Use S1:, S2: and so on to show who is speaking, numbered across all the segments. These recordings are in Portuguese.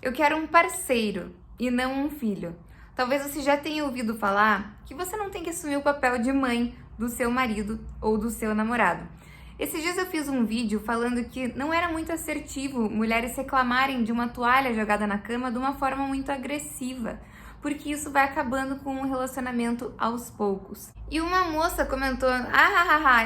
S1: Eu quero um parceiro e não um filho. Talvez você já tenha ouvido falar que você não tem que assumir o papel de mãe do seu marido ou do seu namorado. Esses dias eu fiz um vídeo falando que não era muito assertivo mulheres reclamarem de uma toalha jogada na cama de uma forma muito agressiva, porque isso vai acabando com o relacionamento aos poucos. E uma moça comentou: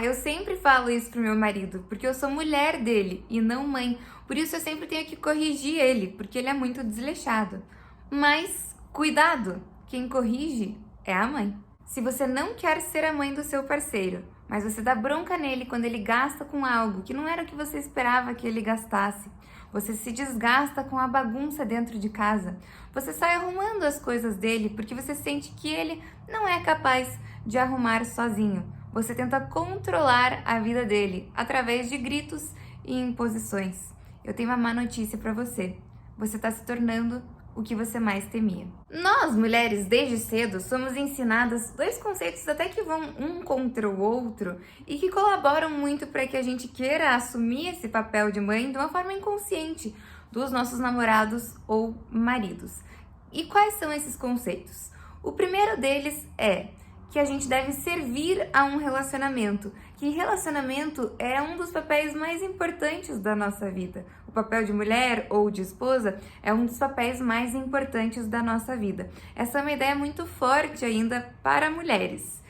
S1: eu sempre falo isso pro meu marido, porque eu sou mulher dele e não mãe, por isso eu sempre tenho que corrigir ele, porque ele é muito desleixado. Mas cuidado, quem corrige é a mãe. Se você não quer ser a mãe do seu parceiro, mas você dá bronca nele quando ele gasta com algo que não era o que você esperava que ele gastasse, você se desgasta com a bagunça dentro de casa, você sai arrumando as coisas dele porque você sente que ele não é capaz de arrumar sozinho. Você tenta controlar a vida dele através de gritos e imposições. Eu tenho uma má notícia para você. Você está se tornando o que você mais temia. Nós, mulheres, desde cedo, somos ensinadas dois conceitos até que vão um contra o outro e que colaboram muito para que a gente queira assumir esse papel de mãe de uma forma inconsciente dos nossos namorados ou maridos. E quais são esses conceitos? O primeiro deles é que a gente deve servir a um relacionamento, que relacionamento é um dos papéis mais importantes da nossa vida. O papel de mulher ou de esposa é um dos papéis mais importantes da nossa vida. Essa é uma ideia muito forte ainda para mulheres.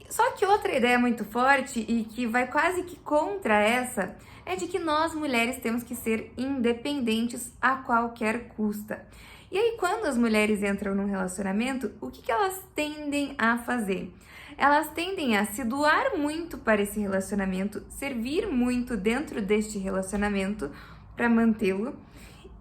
S1: Só que outra ideia muito forte e que vai quase que contra essa é de que nós mulheres temos que ser independentes a qualquer custo. E aí, quando as mulheres entram num relacionamento, o que elas tendem a fazer? Elas tendem a se doar muito para esse relacionamento, servir muito dentro deste relacionamento para mantê-lo,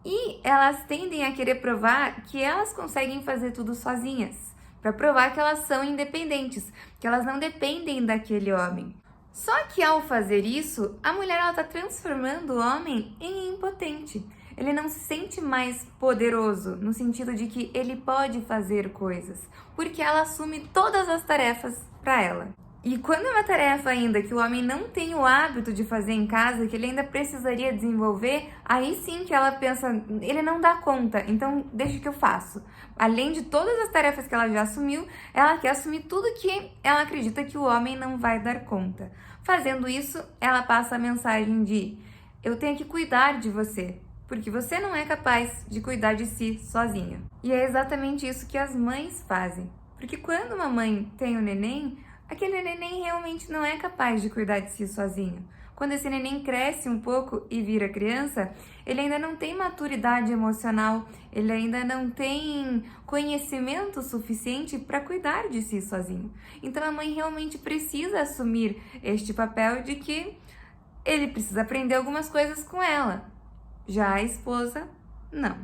S1: e elas tendem a querer provar que elas conseguem fazer tudo sozinhas, para provar que elas são independentes, que elas não dependem daquele homem. Só que ao fazer isso, a mulher está transformando o homem em impotente. Ele não se sente mais poderoso, no sentido de que ele pode fazer coisas, porque ela assume todas as tarefas para ela. E quando é uma tarefa ainda que o homem não tem o hábito de fazer em casa, que ele ainda precisaria desenvolver, aí sim que ela pensa, ele não dá conta, então deixa que eu faço. Além de todas as tarefas que ela já assumiu, ela quer assumir tudo que ela acredita que o homem não vai dar conta. Fazendo isso, ela passa a mensagem de: eu tenho que cuidar de você, porque você não é capaz de cuidar de si sozinha. E é exatamente isso que as mães fazem. Porque quando uma mãe tem um neném, aquele neném realmente não é capaz de cuidar de si sozinho. Quando esse neném cresce um pouco e vira criança, ele ainda não tem maturidade emocional, ele ainda não tem conhecimento suficiente para cuidar de si sozinho. Então a mãe realmente precisa assumir este papel de que ele precisa aprender algumas coisas com ela. Já a esposa, não.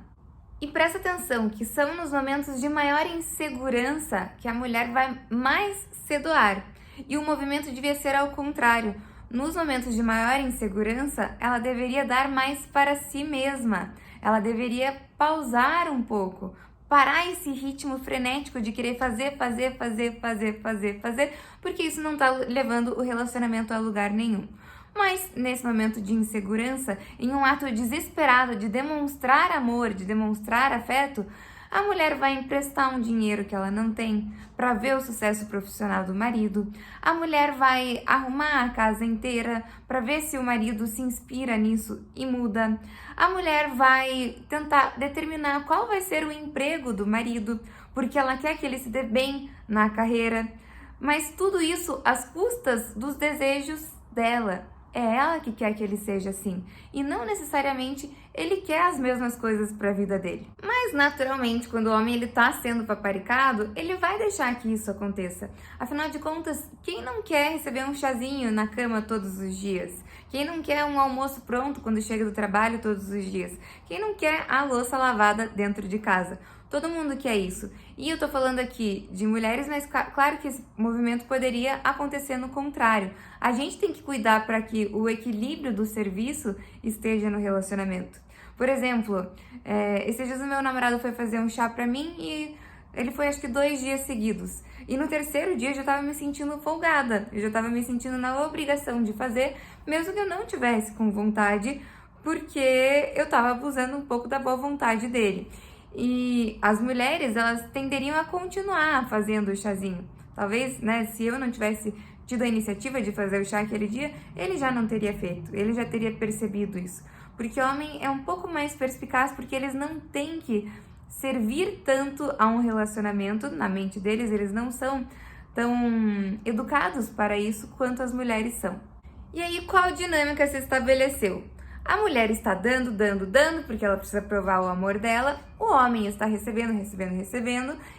S1: E presta atenção que são nos momentos de maior insegurança que a mulher vai mais se doar. E o movimento devia ser ao contrário. Nos momentos de maior insegurança, ela deveria dar mais para si mesma. Ela deveria pausar um pouco, parar esse ritmo frenético de querer fazer, porque isso não está levando o relacionamento a lugar nenhum. Mas, nesse momento de insegurança, em um ato desesperado de demonstrar amor, de demonstrar afeto, a mulher vai emprestar um dinheiro que ela não tem para ver o sucesso profissional do marido. A mulher vai arrumar a casa inteira para ver se o marido se inspira nisso e muda. A mulher vai tentar determinar qual vai ser o emprego do marido, porque ela quer que ele se dê bem na carreira. Mas tudo isso às custas dos desejos dela. É ela que quer que ele seja assim, e não necessariamente ele quer as mesmas coisas para a vida dele. Mas naturalmente, quando o homem está sendo paparicado, ele vai deixar que isso aconteça. Afinal de contas, quem não quer receber um chazinho na cama todos os dias? Quem não quer um almoço pronto quando chega do trabalho todos os dias? Quem não quer a louça lavada dentro de casa? Todo mundo quer isso. E eu tô falando aqui de mulheres, mas claro que esse movimento poderia acontecer no contrário. A gente tem que cuidar para que o equilíbrio do serviço esteja no relacionamento. Por exemplo, esses dias o meu namorado foi fazer um chá pra mim e ele foi acho que 2 dias seguidos. E no terceiro dia eu já tava me sentindo folgada. Eu já tava me sentindo na obrigação de fazer, mesmo que eu não tivesse com vontade, porque eu tava abusando um pouco da boa vontade dele. E as mulheres, elas tenderiam a continuar fazendo o chazinho. Talvez, né, se eu não tivesse tido a iniciativa de fazer o chá aquele dia, ele já não teria feito, ele já teria percebido isso. Porque o homem é um pouco mais perspicaz, porque eles não têm que servir tanto a um relacionamento, na mente deles, eles não são tão educados para isso quanto as mulheres são. E aí, qual dinâmica se estabeleceu? A mulher está dando, porque ela precisa provar o amor dela. O homem está recebendo.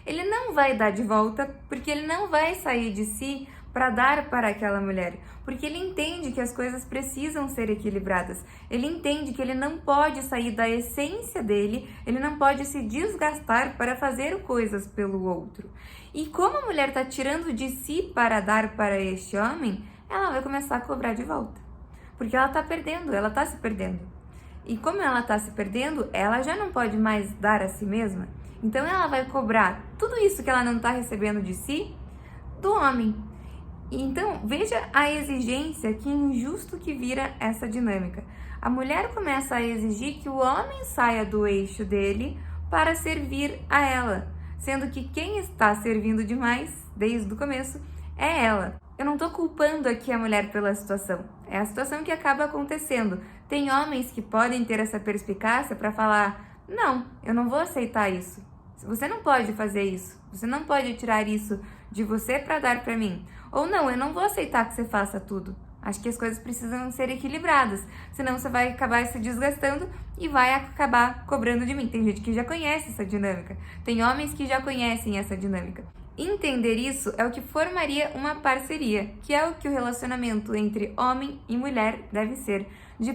S1: Ele não vai dar de volta, porque ele não vai sair de si para dar para aquela mulher. Porque ele entende que as coisas precisam ser equilibradas. Ele entende que ele não pode sair da essência dele, ele não pode se desgastar para fazer coisas pelo outro. E como a mulher está tirando de si para dar para este homem, ela vai começar a cobrar de volta. Porque ela está perdendo, ela está se perdendo. E como ela está se perdendo, ela já não pode mais dar a si mesma. Então ela vai cobrar tudo isso que ela não está recebendo de si, do homem. Então veja a exigência, que injusto que vira essa dinâmica. A mulher começa a exigir que o homem saia do eixo dele para servir a ela, sendo que quem está servindo demais, desde o começo, é ela. Eu não tô culpando aqui a mulher pela situação, é a situação que acaba acontecendo. Tem homens que podem ter essa perspicácia para falar: não, eu não vou aceitar isso. Você não pode fazer isso, você não pode tirar isso de você para dar para mim. Ou não, eu não vou aceitar que você faça tudo. Acho que as coisas precisam ser equilibradas, senão você vai acabar se desgastando e vai acabar cobrando de mim. Tem gente que já conhece essa dinâmica, tem homens que já conhecem essa dinâmica. Entender isso é o que formaria uma parceria, que é o que o relacionamento entre homem e mulher deve ser, de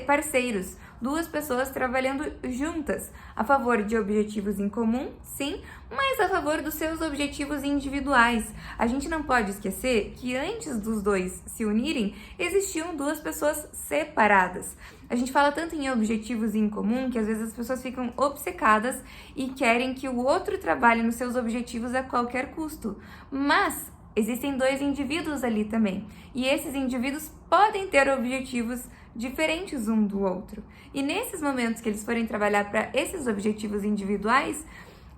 S1: parceiros, duas pessoas trabalhando juntas, a favor de objetivos em comum, sim, mas a favor dos seus objetivos individuais. A gente não pode esquecer que antes dos dois se unirem, existiam duas pessoas separadas. A gente fala tanto em objetivos em comum que às vezes as pessoas ficam obcecadas e querem que o outro trabalhe nos seus objetivos a qualquer custo. Mas existem dois indivíduos ali também, e esses indivíduos podem ter objetivos diferentes um do outro. E nesses momentos que eles forem trabalhar para esses objetivos individuais,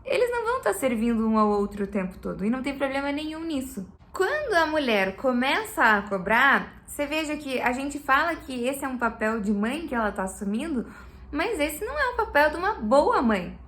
S1: eles não vão estar servindo um ao outro o tempo todo, e não tem problema nenhum nisso. Quando a mulher começa a cobrar, você veja que a gente fala que esse é um papel de mãe que ela está assumindo, mas esse não é o papel de uma boa mãe.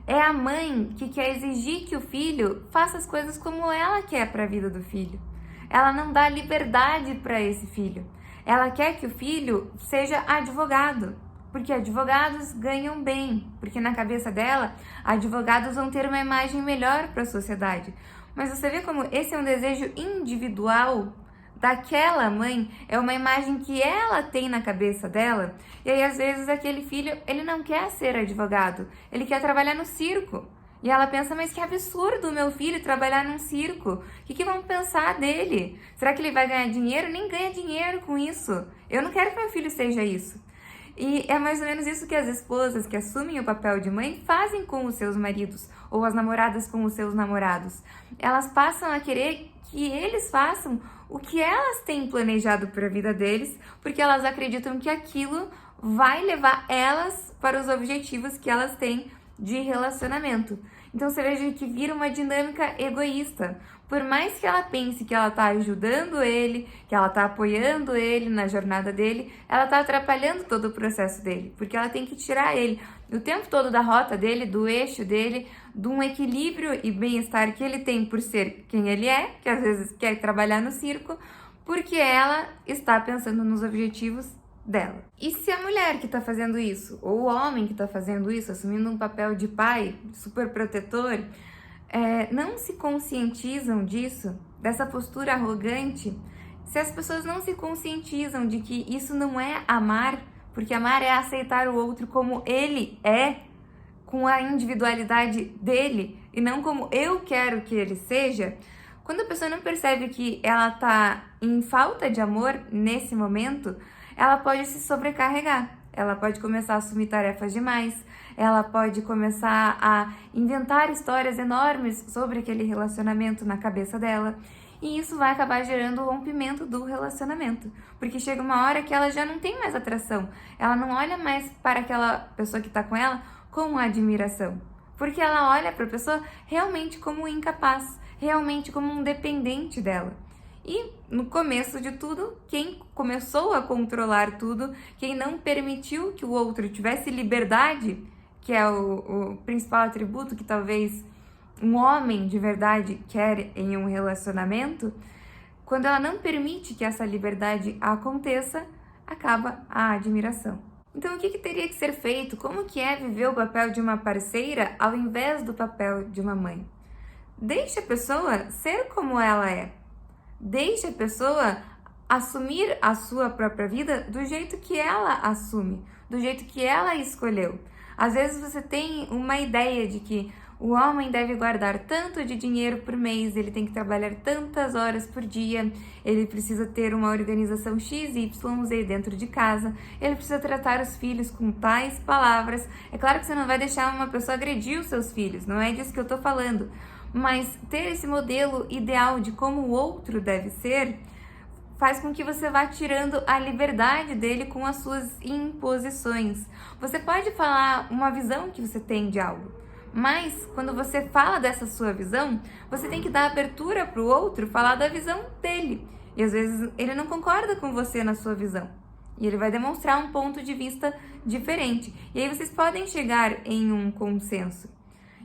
S1: É a mãe que quer exigir que o filho faça as coisas como ela quer para a vida do filho. Ela não dá liberdade para esse filho. Ela quer que o filho seja advogado, porque advogados ganham bem, porque na cabeça dela, advogados vão ter uma imagem melhor para a sociedade. Mas você vê como esse é um desejo individual daquela mãe, é uma imagem que ela tem na cabeça dela, e aí às vezes aquele filho, ele não quer ser advogado, ele quer trabalhar no circo. E ela pensa: mas que absurdo o meu filho trabalhar num circo. O que vão pensar dele? Será que ele vai ganhar dinheiro? Nem ganha dinheiro com isso. Eu não quero que meu filho seja isso. E é mais ou menos isso que as esposas que assumem o papel de mãe fazem com os seus maridos, ou as namoradas com os seus namorados. Elas passam a querer que eles façam o que elas têm planejado para a vida deles, porque elas acreditam que aquilo vai levar elas para os objetivos que elas têm de relacionamento. Então você veja que vira uma dinâmica egoísta. Por mais que ela pense que ela está ajudando ele, que ela está apoiando ele na jornada dele, ela está atrapalhando todo o processo dele, porque ela tem que tirar ele o tempo todo da rota dele, do eixo dele, de um equilíbrio e bem-estar que ele tem por ser quem ele é, que às vezes quer trabalhar no circo, porque ela está pensando nos objetivos dela. E se a mulher que está fazendo isso, ou o homem que está fazendo isso, assumindo um papel de pai super protetor, não se conscientizam disso, dessa postura arrogante, se as pessoas não se conscientizam de que isso não é amar, porque amar é aceitar o outro como ele é, com a individualidade dele, e não como eu quero que ele seja, quando a pessoa não percebe que ela está em falta de amor nesse momento, ela pode se sobrecarregar, ela pode começar a assumir tarefas demais, ela pode começar a inventar histórias enormes sobre aquele relacionamento na cabeça dela. e isso vai acabar gerando o rompimento do relacionamento, porque chega uma hora que ela já não tem mais atração, ela não olha mais para aquela pessoa que está com ela com admiração, porque ela olha para a pessoa realmente como incapaz, realmente como um dependente dela. E no começo de tudo, quem começou a controlar tudo, quem não permitiu que o outro tivesse liberdade, que é o principal atributo que talvez um homem de verdade quer em um relacionamento, quando ela não permite que essa liberdade aconteça, acaba a admiração. Então, o que teria que ser feito? Como que é viver o papel de uma parceira ao invés do papel de uma mãe? Deixe a pessoa ser como ela é. Deixe a pessoa assumir a sua própria vida do jeito que ela assume, do jeito que ela escolheu. Às vezes você tem uma ideia de que o homem deve guardar tanto de dinheiro por mês, ele tem que trabalhar tantas horas por dia, ele precisa ter uma organização XYZ dentro de casa, ele precisa tratar os filhos com tais palavras. É claro que você não vai deixar uma pessoa agredir os seus filhos, não é disso que eu tô falando. Mas ter esse modelo ideal de como o outro deve ser faz com que você vá tirando a liberdade dele com as suas imposições. Você pode falar uma visão que você tem de algo, mas quando você fala dessa sua visão, você tem que dar abertura para o outro falar da visão dele. E às vezes ele não concorda com você na sua visão. E ele vai demonstrar um ponto de vista diferente. E aí vocês podem chegar em um consenso.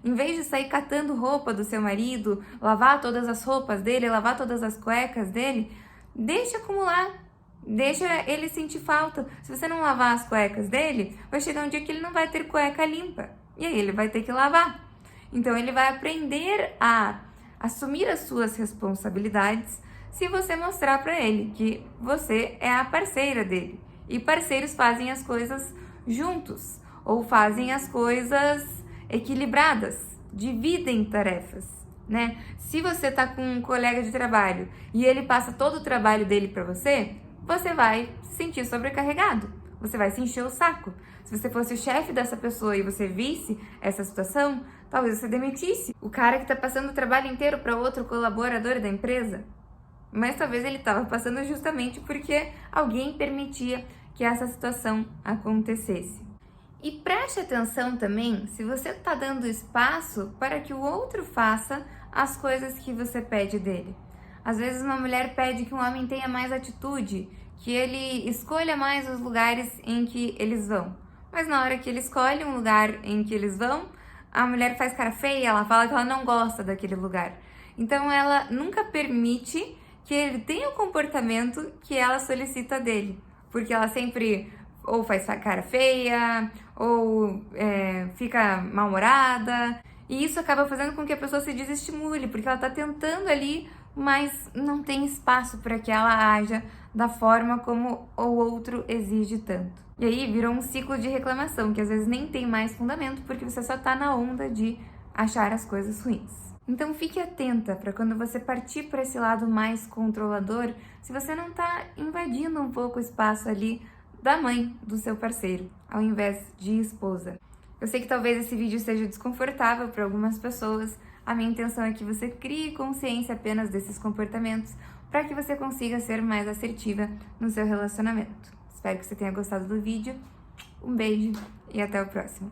S1: Em vez de sair catando roupa do seu marido, lavar todas as roupas dele, lavar todas as cuecas dele, deixa acumular, deixa ele sentir falta. Se você não lavar as cuecas dele, vai chegar um dia que ele não vai ter cueca limpa. E aí ele vai ter que lavar. Então ele vai aprender a assumir as suas responsabilidades se você mostrar para ele que você é a parceira dele. E parceiros fazem as coisas juntos, ou fazem as coisas equilibradas, dividem tarefas, né? Se você tá com um colega de trabalho e ele passa todo o trabalho dele para você, você vai se sentir sobrecarregado, você vai se encher o saco. Se você fosse o chefe dessa pessoa e você visse essa situação, talvez você demitisse o cara que tá passando o trabalho inteiro para outro colaborador da empresa. Mas talvez ele estava passando justamente porque alguém permitia que essa situação acontecesse. E preste atenção também se você está dando espaço para que o outro faça as coisas que você pede dele. Às vezes uma mulher pede que um homem tenha mais atitude, que ele escolha mais os lugares em que eles vão. Mas na hora que ele escolhe um lugar em que eles vão, a mulher faz cara feia, ela fala que ela não gosta daquele lugar. Então ela nunca permite que ele tenha o comportamento que ela solicita dele, porque ela sempre ou faz cara feia, ou fica mal-humorada, e isso acaba fazendo com que a pessoa se desestimule, porque ela tá tentando ali, mas não tem espaço para que ela haja da forma como o outro exige tanto. E aí virou um ciclo de reclamação, que às vezes nem tem mais fundamento, porque você só tá na onda de achar as coisas ruins. Então fique atenta para quando você partir para esse lado mais controlador, se você não tá invadindo um pouco o espaço ali da mãe do seu parceiro, ao invés de esposa. Eu sei que talvez esse vídeo seja desconfortável para algumas pessoas. A minha intenção é que você crie consciência apenas desses comportamentos para que você consiga ser mais assertiva no seu relacionamento. Espero que você tenha gostado do vídeo. Um beijo e até o próximo.